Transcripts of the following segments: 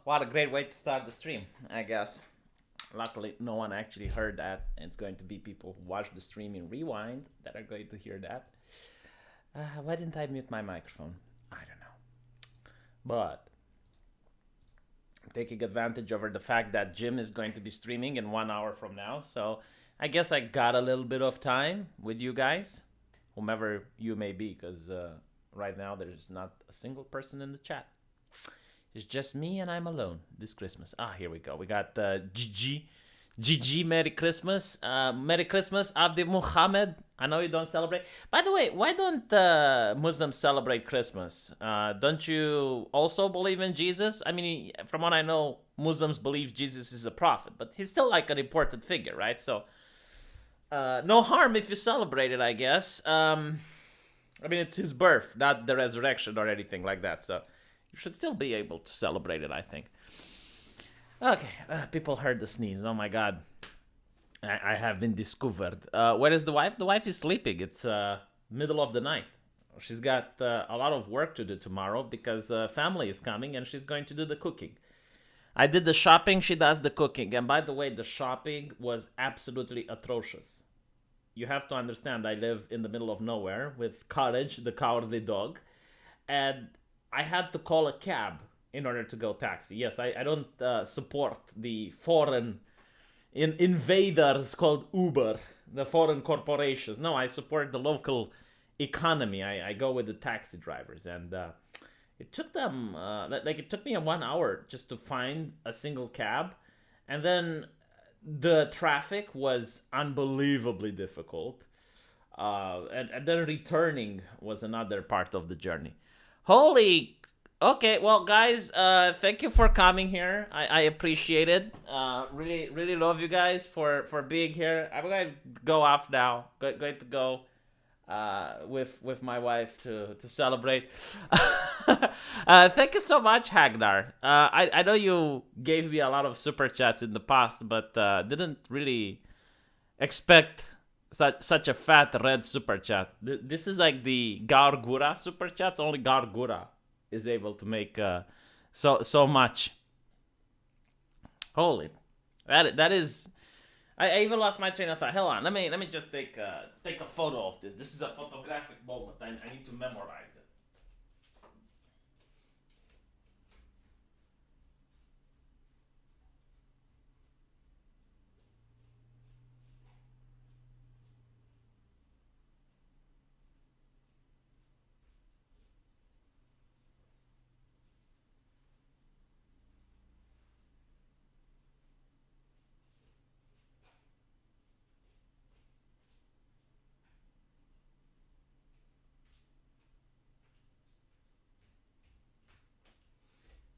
What a great way to start the stream, I guess. Luckily, no one actually heard that. It's going to be people who watch the stream in rewind that are going to hear that. Why didn't I mute my microphone? I don't know. But I'm taking advantage over the fact that Jim is going to be streaming in 1 hour from now. So I guess I got a little bit of time with you guys, whomever you may be, because right now there's not a single person in the chat. It's just me and I'm alone this Christmas. Here we go. We got Gigi. Gigi, Merry Christmas. Merry Christmas, Abdi Muhammad. I know you don't celebrate. By the way, why don't Muslims celebrate Christmas? Don't you also believe in Jesus? I mean, from what I know, Muslims believe Jesus is a prophet, but he's still like an important figure, right? So, no harm if you celebrate it, I guess. I mean, it's his birth, not the resurrection or anything like that, so you should still be able to celebrate it, I think. Okay, people heard the sneeze. Oh my god. I have been discovered. Where is the wife? The wife is sleeping. It's middle of the night. She's got a lot of work to do tomorrow because family is coming and she's going to do the cooking. I did the shopping, she does the cooking. And by the way, the shopping was absolutely atrocious. You have to understand, I live in the middle of nowhere with Courage, the cowardly dog. And I had to call a cab in order to go taxi. Yes, I don't support the foreign invaders called Uber, the foreign corporations. No, I support the local economy. I go with the taxi drivers. And it took them, it took me 1 hour just to find a single cab. And then the traffic was unbelievably difficult. And then returning was another part of the journey. Holy, okay, well, guys, thank you for coming here. I appreciate it. Really, really love you guys for being here. I'm going to go off now. Going to go with my wife to celebrate. Thank you so much, Hagnar. I know you gave me a lot of super chats in the past, but didn't really expect such a fat red super chat. This is like the Gargura super chats. Only Gargura is able to make so much. Holy, that is. I even lost my train of thought. Hold on, let me just take a photo of this. This is a photographic moment. I need to memorize it.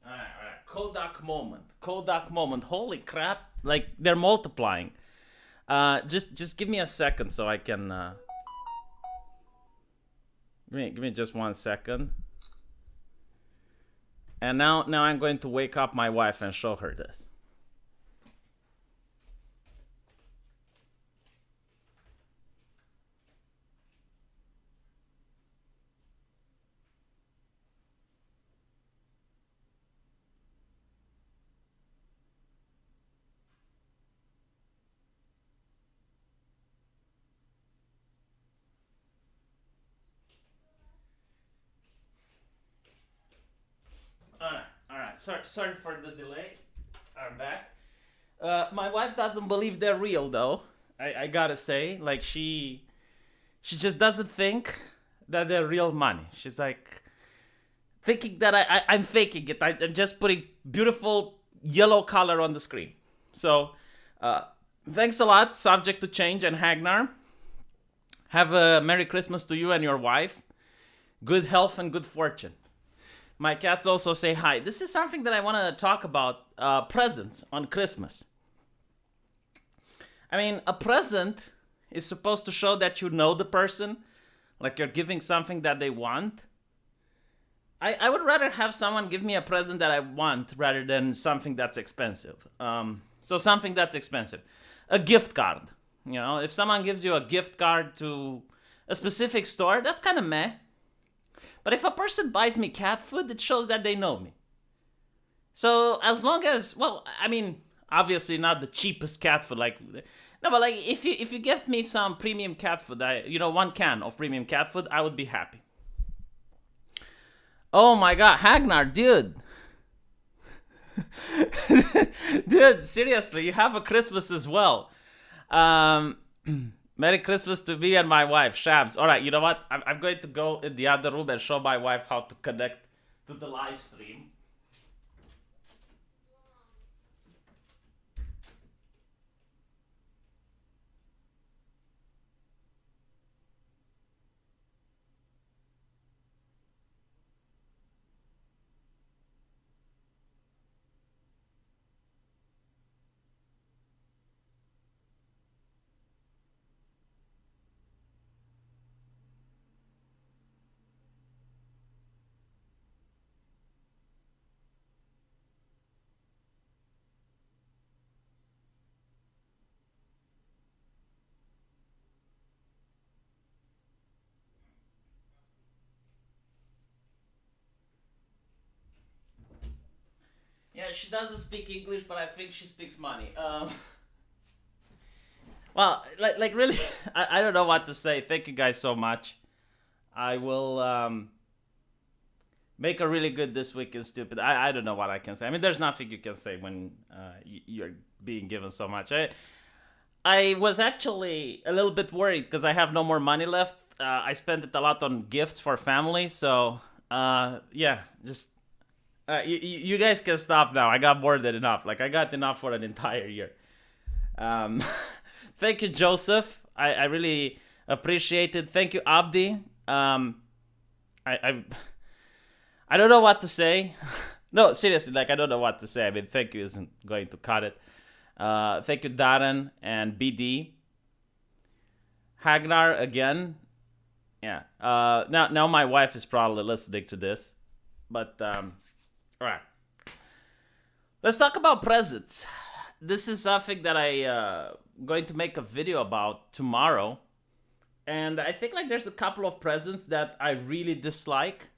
All right. Kodak moment. Kodak moment. Holy crap! Like they're multiplying. Just give me a second so I can. Give me just 1 second. And now I'm going to wake up my wife and show her this. All right. Sorry for the delay. I'm back. My wife doesn't believe they're real, though. I gotta say, like she just doesn't think that they're real money. She's like thinking that I'm faking it. I'm just putting beautiful yellow color on the screen. So, thanks a lot. Subject to change and Hagnar. Have a Merry Christmas to you and your wife. Good health and good fortune. My cats also say hi. This is something that I want to talk about, presents on Christmas. I mean, a present is supposed to show that you know the person, like you're giving something that they want. I would rather have someone give me a present that I want rather than something that's expensive. So something that's expensive. A gift card. You know, if someone gives you a gift card to a specific store, that's kind of meh. But if a person buys me cat food, it shows that they know me. So as long as, well, I mean, obviously not the cheapest cat food, like, no, but like if you give me some premium cat food, one can of premium cat food, I would be happy. Oh my god, Hagnar, dude. Dude, seriously, you have a Christmas as well. Um, Merry Christmas to me and my wife, Shabs. All right, you know what? I'm going to go in the other room and show my wife how to connect to the live stream. Yeah, she doesn't speak English, but I think she speaks money. Well, like really, I don't know what to say. Thank you guys so much. I will make a really good This Week is Stupid. I don't know what I can say. I mean, there's nothing you can say when you're being given so much. I was actually a little bit worried because I have no more money left. I spent it a lot on gifts for family, so yeah, just you guys can stop now. I got more than enough. Like I got enough for an entire year. Um, thank you, Joseph. I really appreciate it. Thank you, Abdi. I I don't know what to say. No, seriously, like I don't know what to say. I mean, thank you isn't going to cut it. Thank you, Darren and BD. Hagnar again. Yeah. Now my wife is probably listening to this, but all right. Let's talk about presents. This is something that I going to make a video about tomorrow, and I think like there's a couple of presents that I really dislike.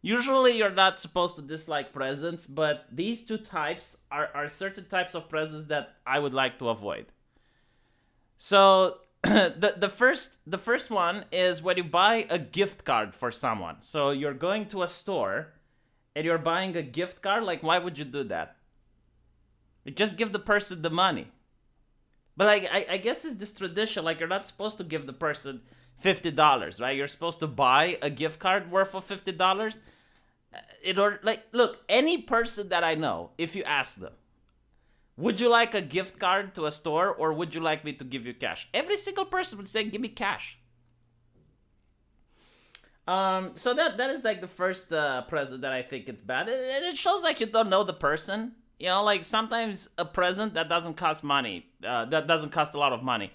Usually you're not supposed to dislike presents, but these two types are certain types of presents that I would like to avoid. So the first one is when you buy a gift card for someone. So you're going to a store and you're buying a gift card. Like, why would you do that? You just give the person the money. But like, I guess it's this tradition. Like, you're not supposed to give the person $50, right? You're supposed to buy a gift card worth of $50. In order, like, look, any person that I know, if you ask them, would you like a gift card to a store or would you like me to give you cash? Every single person would say, give me cash. So that is like the first present that I think it's bad. It shows like you don't know the person. You know, like sometimes a present that doesn't cost money, that doesn't cost a lot of money,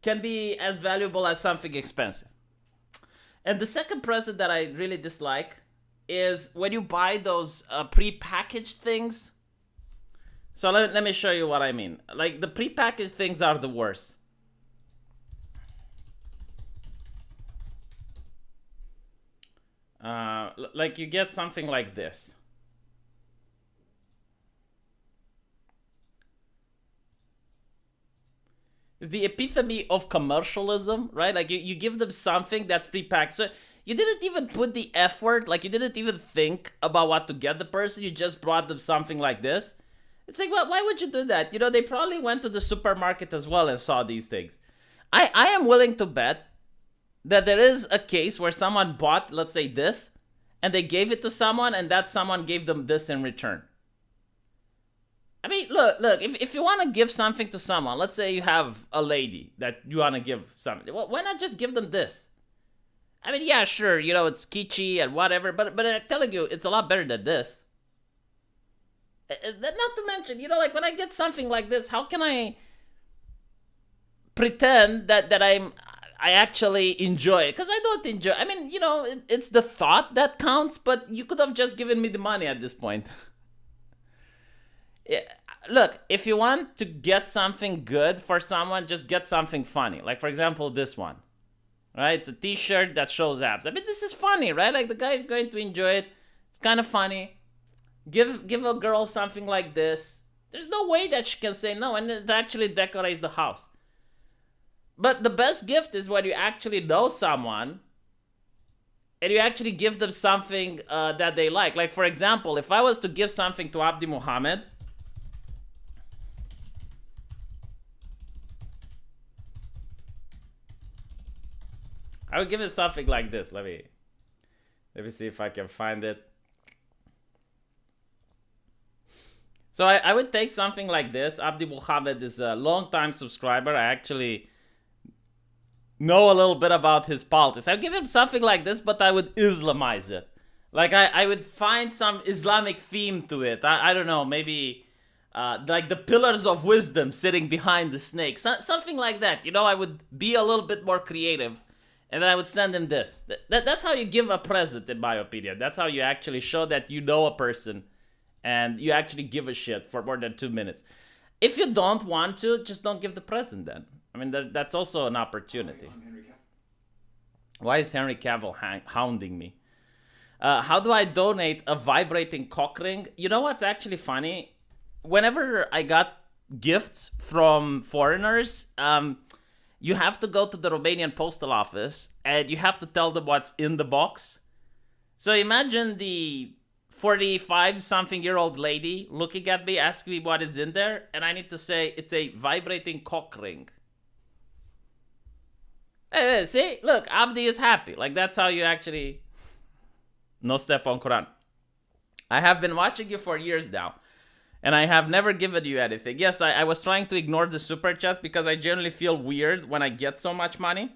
can be as valuable as something expensive. And the second present that I really dislike is when you buy those pre-packaged things. So let me show you what I mean. Like the pre-packaged things are the worst. Like you get something like this. It's the epitome of commercialism, right? Like you give them something that's pre-packaged. So you didn't even put the effort, like you didn't even think about what to get the person. You just brought them something like this. It's like, well, why would you do that? You know, they probably went to the supermarket as well and saw these things. I am willing to bet that there is a case where someone bought, let's say, this, and they gave it to someone, and that someone gave them this in return. I mean, look, if you want to give something to someone, let's say you have a lady that you want to give something, well, why not just give them this? I mean, yeah, sure, you know, it's kitschy and whatever, but I'm telling you, it's a lot better than this. Not to mention, you know, like when I get something like this, how can I pretend that I actually enjoy it? Because I don't enjoy. I mean, you know, it's the thought that counts. But you could have just given me the money at this point. Yeah, look, if you want to get something good for someone, just get something funny. Like for example, this one, right? It's a T-shirt that shows abs. I mean, this is funny, right? Like the guy is going to enjoy it. It's kind of funny. Give a girl something like this. There's no way that she can say no, and it actually decorates the house. But the best gift is when you actually know someone and you actually give them something that they like. Like, for example, if I was to give something to Abdi Muhammad, I would give him something like this. Let me see if I can find it. So I would take something like this. Abdi Muhammad is a long-time subscriber. I actually know a little bit about his politics. I'd give him something like this, but I would Islamize it. Like, I would find some Islamic theme to it. I don't know, maybe like the pillars of wisdom sitting behind the snake. Something like that. You know, I would be a little bit more creative. And then I would send him this. That's how you give a present, in my opinion. That's how you actually show that you know a person and you actually give a shit for more than 2 minutes. If you don't want to, just don't give the present then. I mean, that's also an opportunity. Why is Henry Cavill hounding me? How do I donate a vibrating cock ring? You know what's actually funny? Whenever I got gifts from foreigners, you have to go to the Romanian postal office and you have to tell them what's in the box. So imagine the 45-something-year-old lady looking at me, asking me what is in there, and I need to say it's a vibrating cock ring. Hey, see? Look, Abdi is happy. Like, that's how you actually... No step on Quran. I have been watching you for years now, and I have never given you anything. Yes, I was trying to ignore the super chats because I generally feel weird when I get so much money.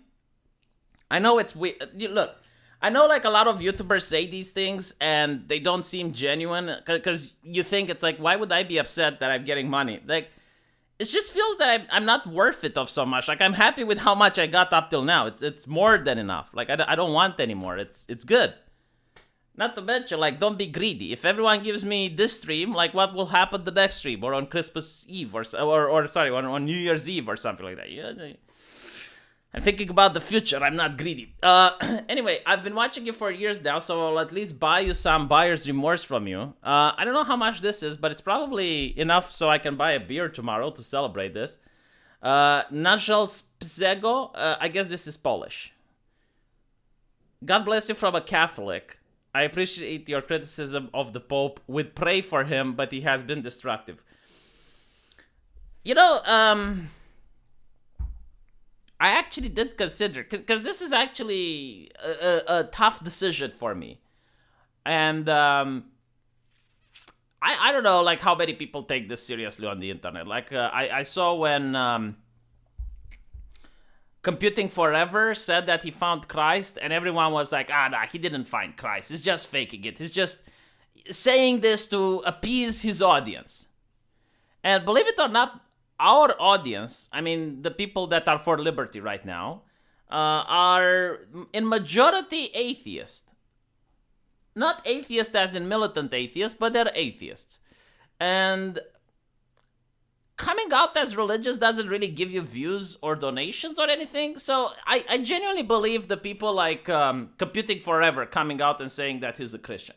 I know it's weird. Look, I know like a lot of YouTubers say these things and they don't seem genuine because you think it's like, why would I be upset that I'm getting money? Like, it just feels that I'm not worth it of so much. Like, I'm happy with how much I got up till now. It's more than enough. Like, I don't want any more. It's good. Not to mention, like, don't be greedy. If everyone gives me this stream, like, what will happen the next stream? Or on Christmas Eve, or sorry, on New Year's Eve or something like that. You know? I'm thinking about the future. I'm not greedy. Anyway, I've been watching you for years now, so I'll at least buy you some buyer's remorse from you. I don't know how much this is, but it's probably enough so I can buy a beer tomorrow to celebrate this. Nagel Spzego, I guess this is Polish. God bless you from a Catholic. I appreciate your criticism of the Pope. We'd pray for him, but he has been destructive. You know, I actually did consider, because this is actually a tough decision for me. And I don't know, like, how many people take this seriously on the internet. Like, I saw when Computing Forever said that he found Christ, and everyone was like, nah, he didn't find Christ. He's just faking it. He's just saying this to appease his audience. And believe it or not, our audience, I mean, the people that are for liberty right now, are in majority atheist. Not atheist as in militant atheists, but they're atheists. And coming out as religious doesn't really give you views or donations or anything. So I genuinely believe the people like Computing Forever coming out and saying that he's a Christian.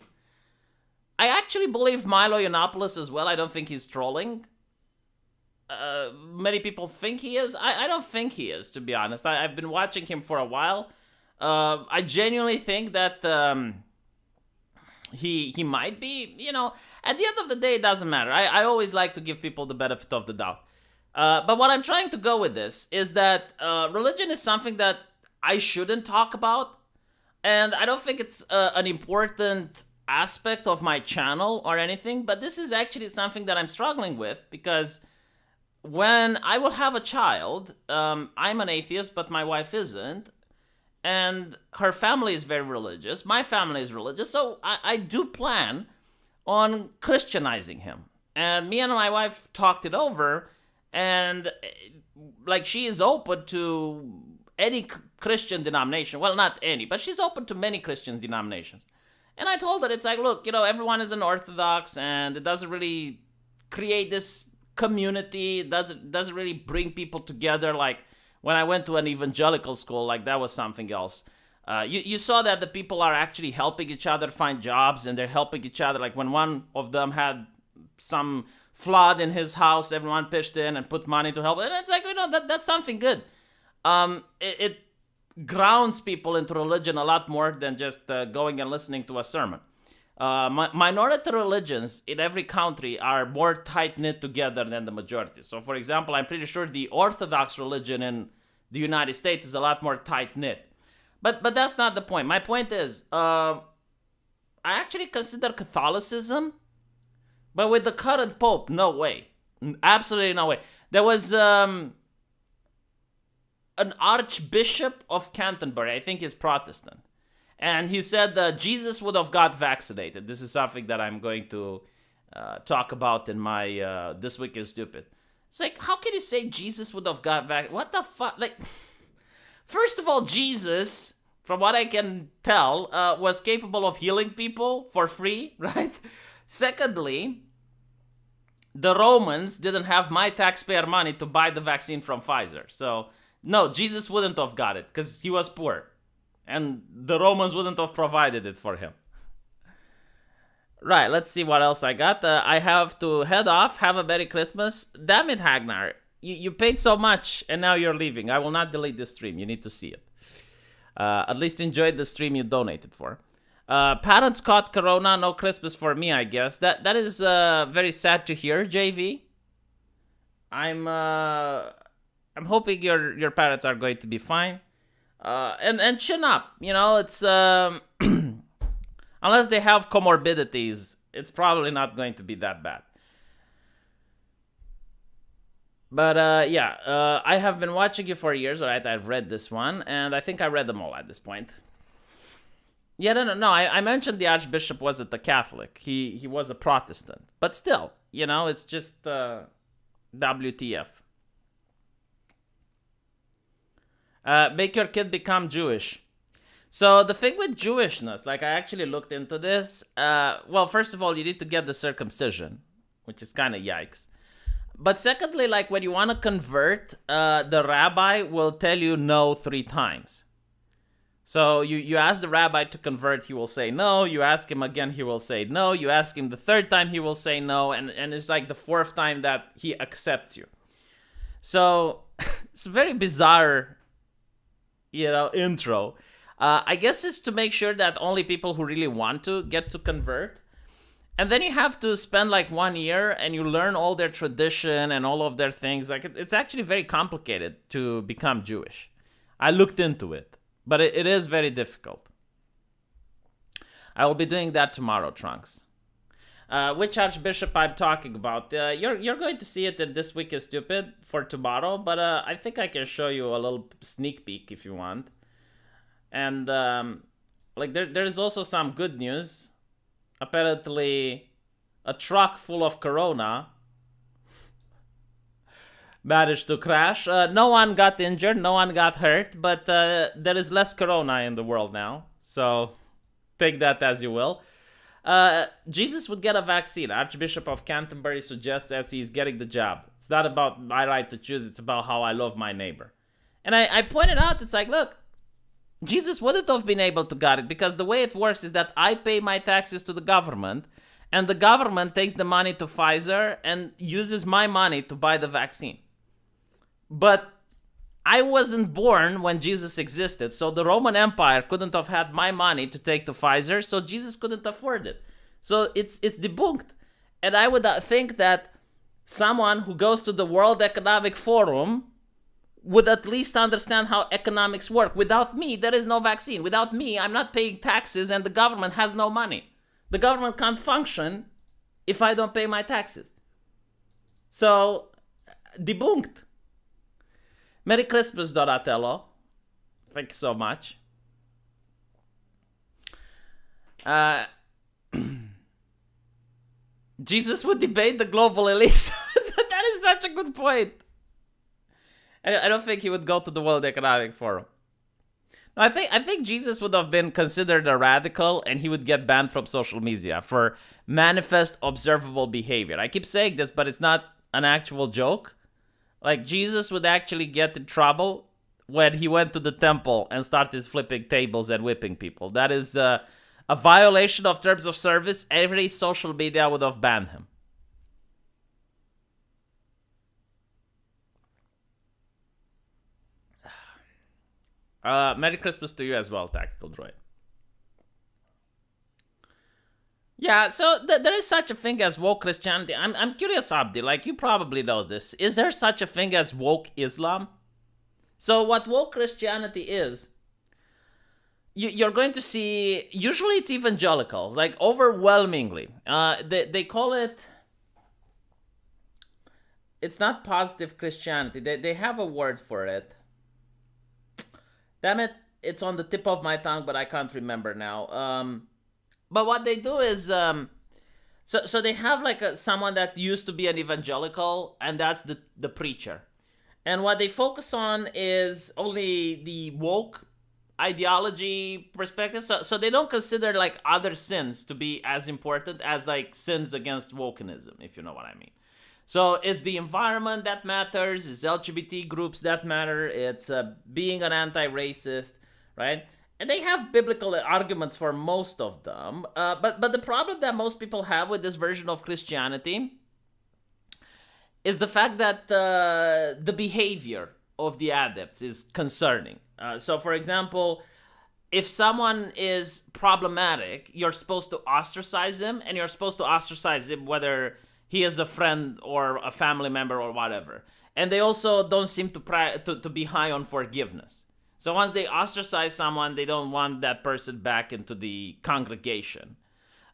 I actually believe Milo Yiannopoulos as well. I don't think he's trolling. Many people think he is. I don't think he is, to be honest. I've been watching him for a while. I genuinely think that he might be, you know, at the end of the day, it doesn't matter. I always like to give people the benefit of the doubt. But what I'm trying to go with this is that religion is something that I shouldn't talk about. And I don't think it's an important aspect of my channel or anything. But this is actually something that I'm struggling with because when I will have a child, I'm an atheist, but my wife isn't. And her family is very religious. My family is religious. So I do plan on Christianizing him. And me and my wife talked it over. And like, she is open to any Christian denomination. Well, not any, but she's open to many Christian denominations. And I told her, it's like, look, you know, everyone is an Orthodox and it doesn't really create this community. It doesn't really bring people together. Like, when I went to an evangelical school, like, that was something else. You saw that the people are actually helping each other find jobs, and they're helping each other. Like when one of them had some flood in his house, everyone pitched in and put money to help. And it's like, that's something good. It grounds people into religion a lot more than just going and listening to a sermon. Minority religions in every country are more tight-knit together than the majority. So, for example, I'm pretty sure the Orthodox religion in the United States is a lot more tight-knit. But that's not the point. My point is, I actually consider Catholicism, but with the current Pope, no way. Absolutely no way. There was an Archbishop of Canterbury, I think he's Protestant. And he said Jesus would have got vaccinated. This is something that I'm going to talk about in my This Week is Stupid. It's like, how can you say Jesus would have got vaccinated? What the fuck? Like, first of all, Jesus, from what I can tell, was capable of healing people for free, right? Secondly, the Romans didn't have my taxpayer money to buy the vaccine from Pfizer. So, no, Jesus wouldn't have got it because he was poor. And the Romans wouldn't have provided it for him. Right, let's see what else I got. I have to head off. Have a Merry Christmas. Damn it, Hagnar. You paid so much and now you're leaving. I will not delete this stream. You need to see it. At least enjoy the stream you donated for. Parents caught corona. No Christmas for me, I guess. That is very sad to hear, JV. I'm hoping your parents are going to be fine. And chin up, it's unless they have comorbidities, it's probably not going to be that bad. But I have been watching you for years, alright? I've read this one, and I think I read them all at this point. Yeah, no. I mentioned the Archbishop wasn't a Catholic. He was a Protestant, but still, it's just WTF. Make your kid become Jewish. So the thing with Jewishness, like I actually looked into this. Well, first of all, you need to get the circumcision, which is kind of yikes. But secondly, like when you want to convert, the rabbi will tell you no 3 times. So you ask the rabbi to convert, he will say no. You ask him again, he will say no. You ask him the 3rd time, he will say no. And it's like the 4th time that he accepts you. So it's a very bizarre intro. I guess it's to make sure that only people who really want to get to convert. And then you have to spend like 1 year and you learn all their tradition and all of their things. Like it's actually very complicated to become Jewish. I looked into it, but it is very difficult. I will be doing that tomorrow, Trunks. Which Archbishop I'm talking about? You're going to see it in This Week is Stupid for tomorrow, but I think I can show you a little sneak peek if you want. And there's also some good news. Apparently, a truck full of Corona managed to crash. No one got injured, no one got hurt, but there is less Corona in the world now. So take that as you will. Jesus would get a vaccine. Archbishop of Canterbury suggests as he's getting the jab. It's not about my right to choose, it's about how I love my neighbor. And I pointed out, it's like, look, Jesus wouldn't have been able to get it because the way it works is that I pay my taxes to the government and the government takes the money to Pfizer and uses my money to buy the vaccine. But I wasn't born when Jesus existed, so the Roman Empire couldn't have had my money to take to Pfizer, so Jesus couldn't afford it. So it's debunked. And I would think that someone who goes to the World Economic Forum would at least understand how economics work. Without me, there is no vaccine. Without me, I'm not paying taxes and the government has no money. The government can't function if I don't pay my taxes. So, debunked. Merry Christmas, Donatello. Thank you so much. Jesus would debate the global elites. That is such a good point. I don't think he would go to the World Economic Forum. No, I think Jesus would have been considered a radical and he would get banned from social media for manifest observable behavior. I keep saying this, but it's not an actual joke. Like, Jesus would actually get in trouble when he went to the temple and started flipping tables and whipping people. That is a violation of terms of service. Every social media would have banned him. Merry Christmas to you as well, Tactical Droid. Yeah, so there is such a thing as woke Christianity. I'm curious, Abdi, like you probably know this. Is there such a thing as woke Islam? So what woke Christianity is, you're going to see, usually it's evangelicals, like overwhelmingly. They call it, it's not positive Christianity. They have a word for it. Damn it, it's on the tip of my tongue, but I can't remember now. But what they do is, so they have like someone that used to be an evangelical, and that's the preacher. And what they focus on is only the woke ideology perspective. So they don't consider like other sins to be as important as like sins against wokenism, if you know what I mean. So it's the environment that matters, it's LGBT groups that matter, it's being an anti-racist, right? And they have biblical arguments for most of them. But the problem that most people have with this version of Christianity is the fact that the behavior of the adepts is concerning. So, for example, if someone is problematic, you're supposed to ostracize him, and you're supposed to ostracize him whether he is a friend or a family member or whatever. And they also don't seem to be high on forgiveness. So once they ostracize someone, they don't want that person back into the congregation.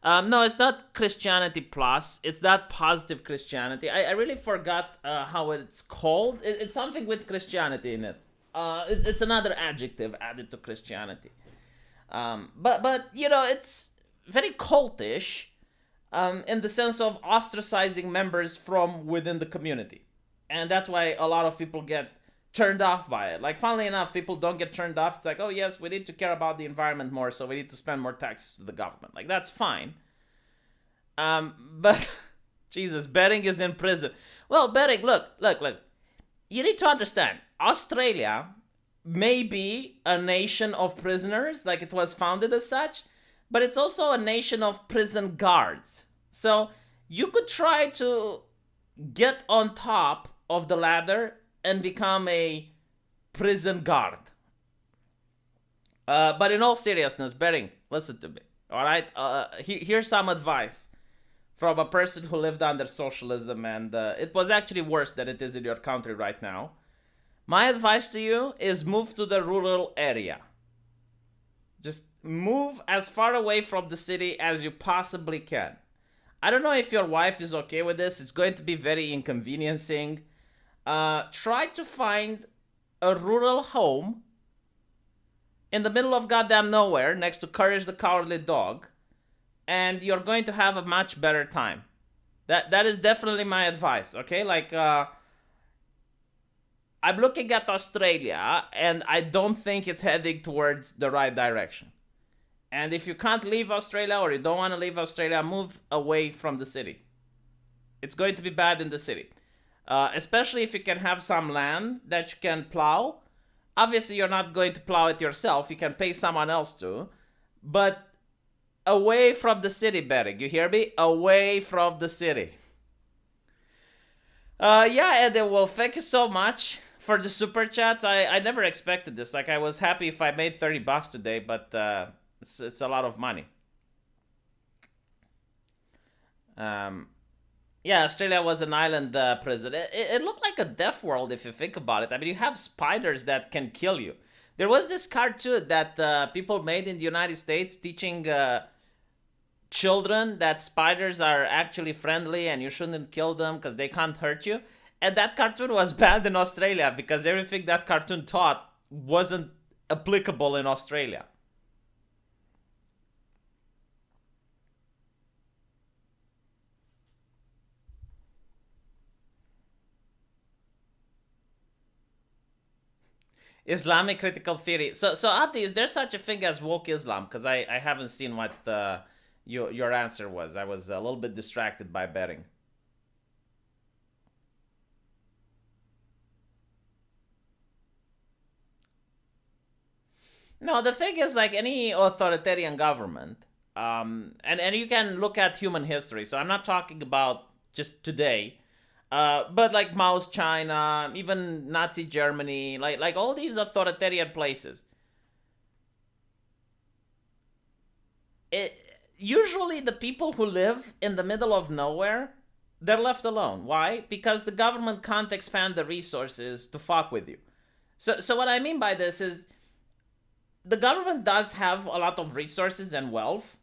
No, it's not Christianity Plus. It's not positive Christianity. I really forgot how it's called. It's something with Christianity in it. It's another adjective added to Christianity. But you know, it's very cultish in the sense of ostracizing members from within the community. And that's why a lot of people get turned off by it. Like, funnily enough, people don't get turned off. It's like, oh yes, we need to care about the environment more, so we need to spend more taxes to the government. Like, that's fine. But Jesus, betting is in prison. Well, betting, look. You need to understand, Australia may be a nation of prisoners, like it was founded as such, but it's also a nation of prison guards. So you could try to get on top of the ladder and become a prison guard. But in all seriousness, betting, listen to me. All right, here's some advice from a person who lived under socialism, and it was actually worse than it is in your country right now. My advice to you is move to the rural area. Just move as far away from the city as you possibly can. I don't know if your wife is okay with this. It's going to be very inconveniencing. Try to find a rural home in the middle of goddamn nowhere next to Courage the Cowardly Dog, and you're going to have a much better time. That is definitely my advice, okay? Like, I'm looking at Australia, and I don't think it's heading towards the right direction. And if you can't leave Australia, or you don't want to leave Australia, move away from the city. It's going to be bad in the city. Especially if you can have some land that you can plow. Obviously, you're not going to plow it yourself. You can pay someone else to. But away from the city, Beric. You hear me? Away from the city. Yeah, and well, thank you so much for the super chats. I never expected this. Like, I was happy if I made $30 today, but it's a lot of money. Yeah, Australia was an island prison. It looked like a death world if you think about it. I mean, you have spiders that can kill you. There was this cartoon that people made in the United States teaching children that spiders are actually friendly and you shouldn't kill them because they can't hurt you. And that cartoon was banned in Australia because everything that cartoon taught wasn't applicable in Australia. Islamic critical theory. So Abdi, is there such a thing as woke Islam? Because I haven't seen what your answer was. I was a little bit distracted by betting. No, the thing is, like any authoritarian government, and you can look at human history. So I'm not talking about just today, but like Mao's China, even Nazi Germany, like all these authoritarian places. It, usually the people who live in the middle of nowhere, they're left alone. Why? Because the government can't expand the resources to fuck with you. So what I mean by this is the government does have a lot of resources and wealth,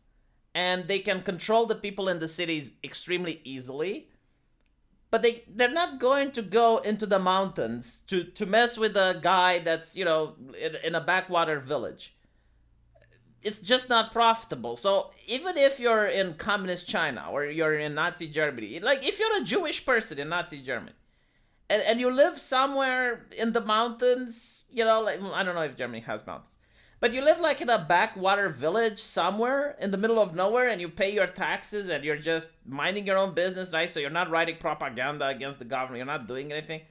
and they can control the people in the cities extremely easily. But they're not going to go into the mountains to mess with a guy that's in a backwater village. It's just not profitable. So even if you're in communist China or you're in Nazi Germany, like if you're a Jewish person in Nazi Germany, and you live somewhere in the mountains, like I don't know if Germany has mountains, but you live like in a backwater village somewhere in the middle of nowhere, and you pay your taxes and you're just minding your own business, right? So you're not writing propaganda against the government, you're not doing anything.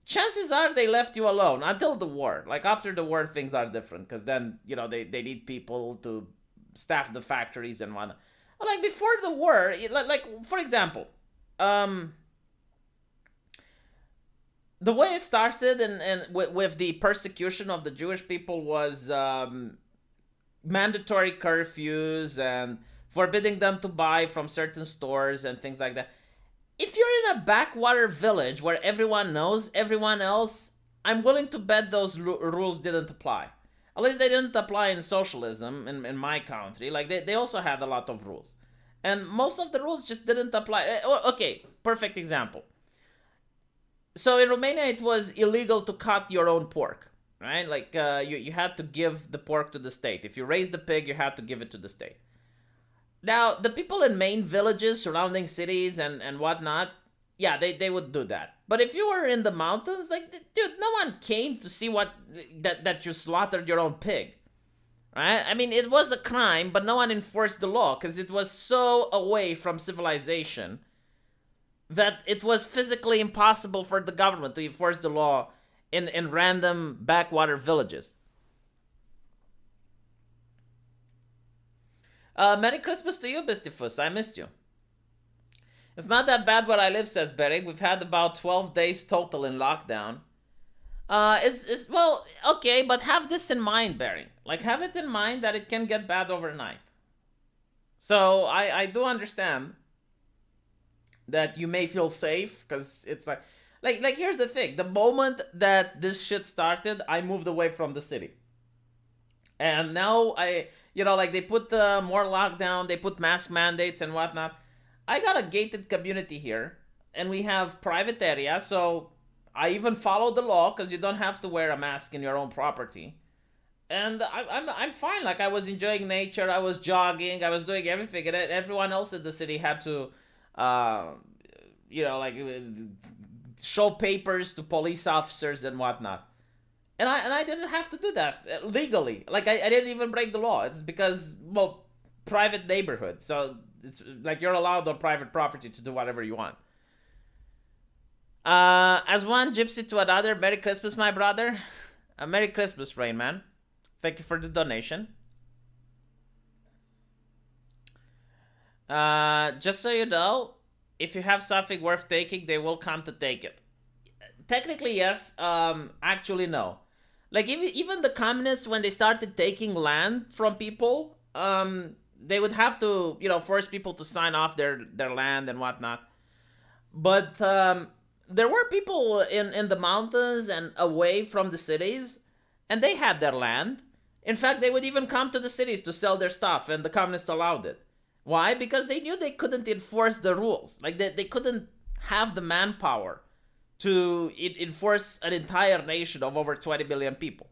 Chances are they left you alone until the war. Like after the war, things are different because then they need people to staff the factories and whatnot. But like before the war, like for example, the way it started and with the persecution of the Jewish people was mandatory curfews and forbidding them to buy from certain stores and things like that. If you're in a backwater village where everyone knows everyone else, I'm willing to bet those rules didn't apply. At least they didn't apply in socialism in my country. Like they also had a lot of rules. And most of the rules just didn't apply. Okay, perfect example. So in Romania, it was illegal to cut your own pork, right? Like you had to give the pork to the state. If you raised the pig, you had to give it to the state. Now, the people in main villages, surrounding cities and whatnot, yeah, they would do that. But if you were in the mountains, like, dude, no one came to see that you slaughtered your own pig, right? I mean, it was a crime, but no one enforced the law because it was so away from civilization that it was physically impossible for the government to enforce the law in random backwater villages. Merry Christmas to you, Bistifus. I missed you. It's not that bad where I live, says Beric. We've had about 12 days total in lockdown. Well, okay, but have this in mind, Barry. Like, have it in mind that it can get bad overnight. So, I do understand that you may feel safe, because it's like, here's the thing. The moment that this shit started, I moved away from the city. And now like they put more lockdown, they put mask mandates and whatnot. I got a gated community here, and we have private areas, so I even follow the law because you don't have to wear a mask in your own property. And I'm fine. Like I was enjoying nature, I was jogging, I was doing everything, and everyone else in the city had to, like show papers to police officers and whatnot. And I didn't have to do that legally. Like I didn't even break the law. It's because, well, private neighborhood. So it's like you're allowed on private property to do whatever you want. As one gypsy to another, Merry Christmas, my brother. Merry Christmas, Rain Man. Thank you for the donation. Just so you know, if you have something worth taking, they will come to take it. Technically, yes. Actually, no. Like even the communists, when they started taking land from people, they would have to, force people to sign off their land and whatnot. But there were people in the mountains and away from the cities, and they had their land. In fact, they would even come to the cities to sell their stuff, and the communists allowed it. Why? Because they knew they couldn't enforce the rules. Like they couldn't have the manpower to enforce an entire nation of over 20 million people.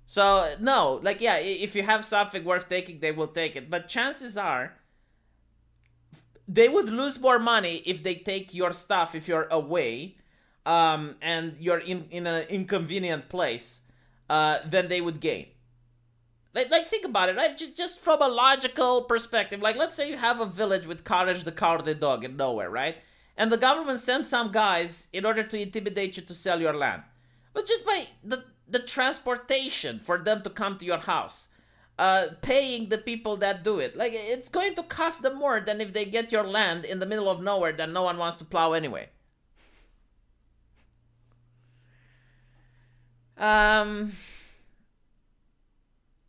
So, no, like, yeah, if you have something worth taking, they will take it. But chances are, they would lose more money if they take your stuff if you're away, and you're in an inconvenient place, than they would gain. Like think about it, right? Just from a logical perspective. Like, let's say you have a village with Courage the Cowardly Dog in nowhere, right? And the government sends some guys in order to intimidate you to sell your land. But just by the transportation for them to come to your house, paying the people that do it. Like, it's going to cost them more than if they get your land in the middle of nowhere that no one wants to plow anyway.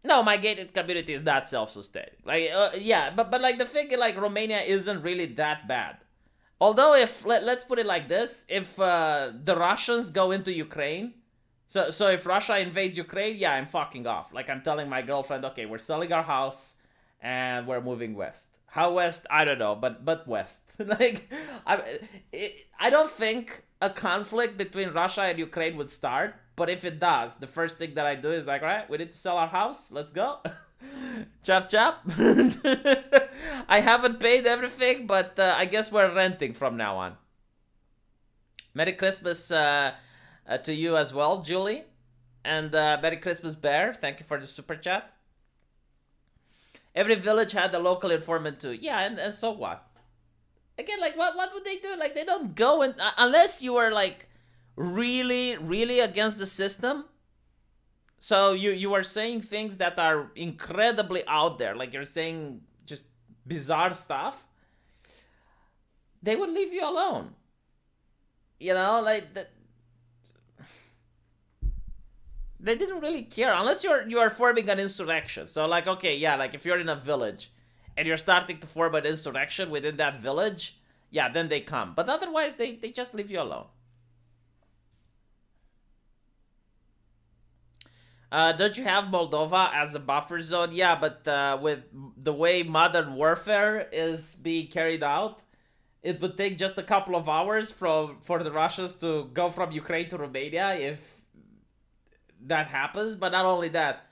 No, my gated community is not self-sustaining. Like, yeah, but like the thing, like Romania isn't really that bad. Although, if let's put it like this, if the Russians go into Ukraine, so if Russia invades Ukraine, yeah, I'm fucking off. Like, I'm telling my girlfriend, okay, we're selling our house and we're moving west. How west? I don't know, but west. Like, I don't think a conflict between Russia and Ukraine would start. But if it does, the first thing that I do is like, all right, we need to sell our house. Let's go. Chop chop. I haven't paid everything, but I guess we're renting from now on. Merry Christmas to you as well, Julie. And Merry Christmas, Bear. Thank you for the super chat. Every village had a local informant too. Yeah, and so what? Again, like, what would they do? Like, they don't go and... unless you are, like, really, really against the system. So you are saying things that are incredibly out there. Like, you're saying just bizarre stuff. They would leave you alone. You know, like... They didn't really care unless you are forming an insurrection. So like, okay, yeah, like if you're in a village and you're starting to form an insurrection within that village, yeah, then they come. But otherwise, they just leave you alone. Don't you have Moldova as a buffer zone? Yeah, but with the way modern warfare is being carried out, it would take just a couple of hours for the Russians to go from Ukraine to Romania if that happens. But not only that,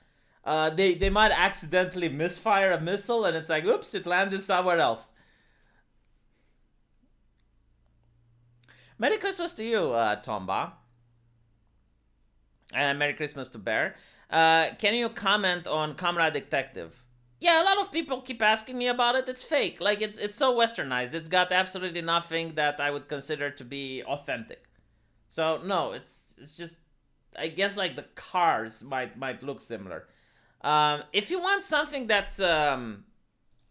they might accidentally misfire a missile and it's like, oops, it landed somewhere else. Merry Christmas to you, Tomba. And Merry Christmas to Bear. Can you comment on Comrade Detective? Yeah, a lot of people keep asking me about it. It's fake. Like, it's so westernized. It's got absolutely nothing that I would consider to be authentic. So, no, it's just... I guess, like, the cars might look similar. If you want something that's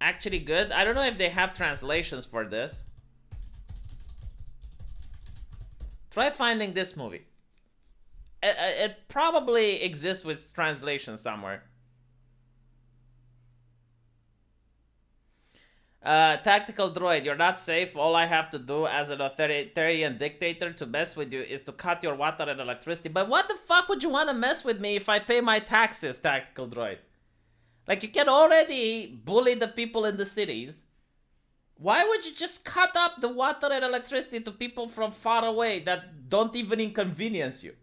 actually good, I don't know if they have translations for this. Try finding this movie. It probably exists with translation somewhere. Tactical droid, you're not safe. All I have to do as an authoritarian dictator to mess with you is to cut your water and electricity. But what the fuck would you want to mess with me if I pay my taxes, tactical droid? Like, you can already bully the people in the cities. Why would you just cut up the water and electricity to people from far away that don't even inconvenience you?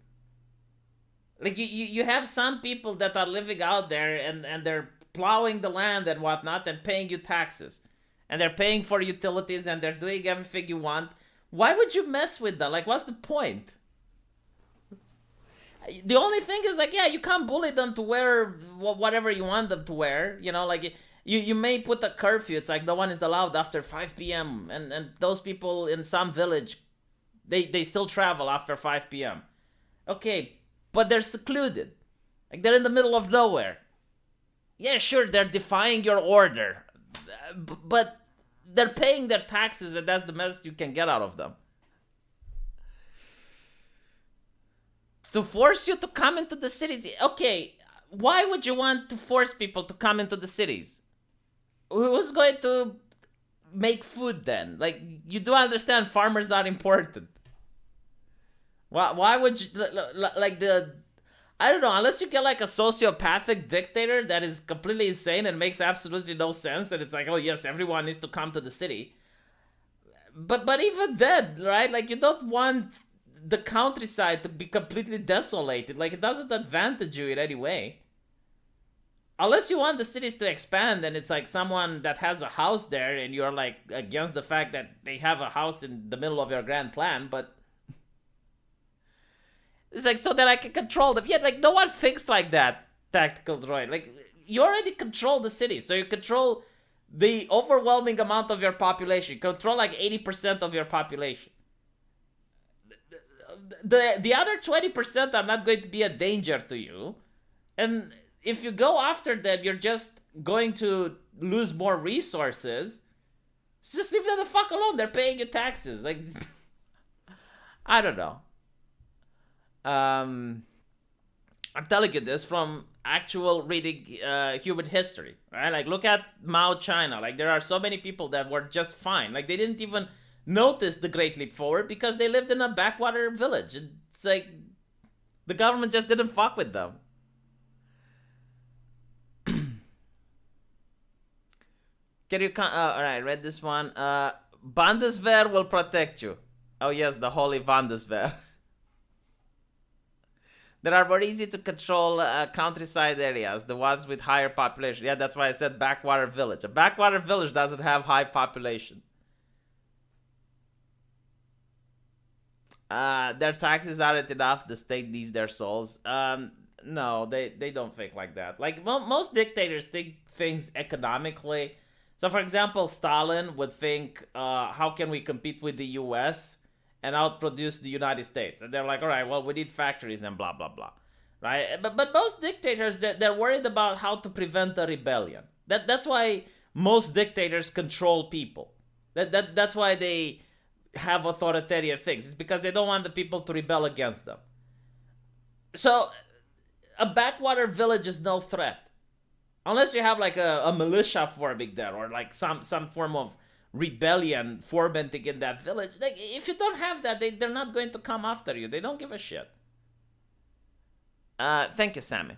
Like, you have some people that are living out there and they're plowing the land and whatnot and paying you taxes. And they're paying for utilities and they're doing everything you want. Why would you mess with that? Like, what's the point? The only thing is, like, yeah, you can't bully them to wear whatever you want them to wear. You know, like, you may put a curfew. It's like no one is allowed after 5 p.m. And those people in some village, they still travel after 5 p.m. Okay, but they're secluded. Like, they're in the middle of nowhere. Yeah, sure, they're defying your order. But they're paying their taxes and that's the message you can get out of them. To force you to come into the cities. Okay, why would you want to force people to come into the cities? Who's going to make food then? Like, you do understand farmers are important. Why would you, like, I don't know, unless you get like a sociopathic dictator that is completely insane and makes absolutely no sense, and it's like, oh yes, everyone needs to come to the city. But even then, right? Like, you don't want the countryside to be completely desolated. Like, it doesn't advantage you in any way. Unless you want the cities to expand and it's like someone that has a house there and you're like against the fact that they have a house in the middle of your grand plan, but... It's like, so that I can control them. Yeah, like, no one thinks like that, tactical droid. Like, you already control the city. So you control the overwhelming amount of your population. You control like 80% of your population. the other 20% are not going to be a danger to you, and if you go after them, you're just going to lose more resources. Just leave them the fuck alone. They're paying you taxes. Like, I don't know. I'm telling you this from actual reading human history, right? Like, look at Mao China. Like, there are so many people that were just fine. Like, they didn't even notice the Great Leap Forward because they lived in a backwater village. It's like the government just didn't fuck with them. Can you all right, read this one. Bundeswehr will protect you. Oh yes, the holy Bundeswehr. That are more easy to control countryside areas, the ones with higher population. Yeah, that's why I said backwater village. A backwater village doesn't have high population. Their taxes aren't enough. The state needs their souls. No, they don't think like that. Like, most dictators think things economically. So, for example, Stalin would think, how can we compete with the US and outproduce the United States? And they're like, all right, well, we need factories and blah, blah, blah. Right? But most dictators, they're worried about how to prevent a rebellion. That's why most dictators control people. That's why they have authoritarian things. It's because they don't want the people to rebel against them. So, a backwater village is no threat. Unless you have like a militia forming there, or like some form of rebellion fomenting in that village. Like, if you don't have that, they're not going to come after you. They don't give a shit. Thank you, Sammy.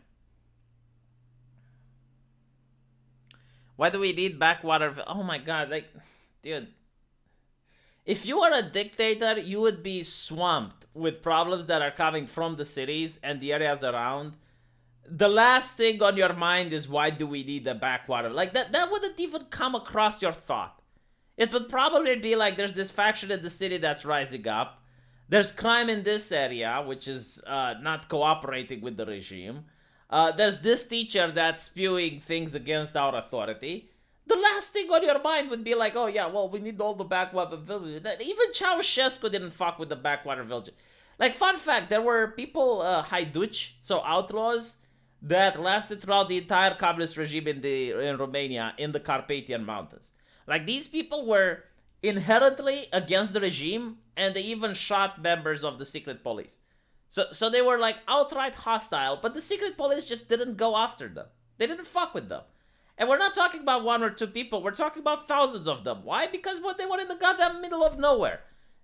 Why do we need backwater? Oh my god, like, dude. If you were a dictator, you would be swamped with problems that are coming from the cities and the areas around. The last thing on your mind is, why do we need the backwater? Like, that wouldn't even come across your thought. It would probably be like, there's this faction in the city that's rising up. There's crime in this area, which is not cooperating with the regime. There's this teacher that's spewing things against our authority. The last thing on your mind would be like, oh yeah, well, we need all the backwater villages. Even Ceausescu didn't fuck with the backwater villages. Like, fun fact, there were people, haiduci, so outlaws, that lasted throughout the entire communist regime in Romania, in the Carpathian Mountains. Like, these people were inherently against the regime, and they even shot members of the secret police. So they were like outright hostile, but the secret police just didn't go after them. They didn't fuck with them. And we're not talking about one or two people, we're talking about thousands of them. Why? Because they were in the goddamn middle of nowhere.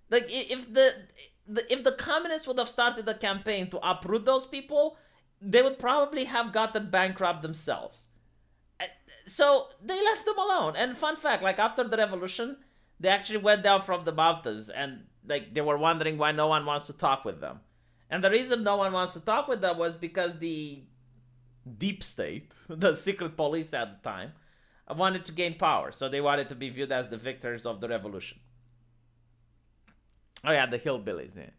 Like, if the communists would have started a campaign to uproot those people, they would probably have gotten bankrupt themselves. So they left them alone. And fun fact, like, after the revolution, they actually went down from the mountains, and like, they were wondering why no one wants to talk with them. And the reason no one wants to talk with them was because the deep state, the secret police at the time, wanted to gain power. So they wanted to be viewed as the victors of the revolution. Oh yeah, the hillbillies, yeah.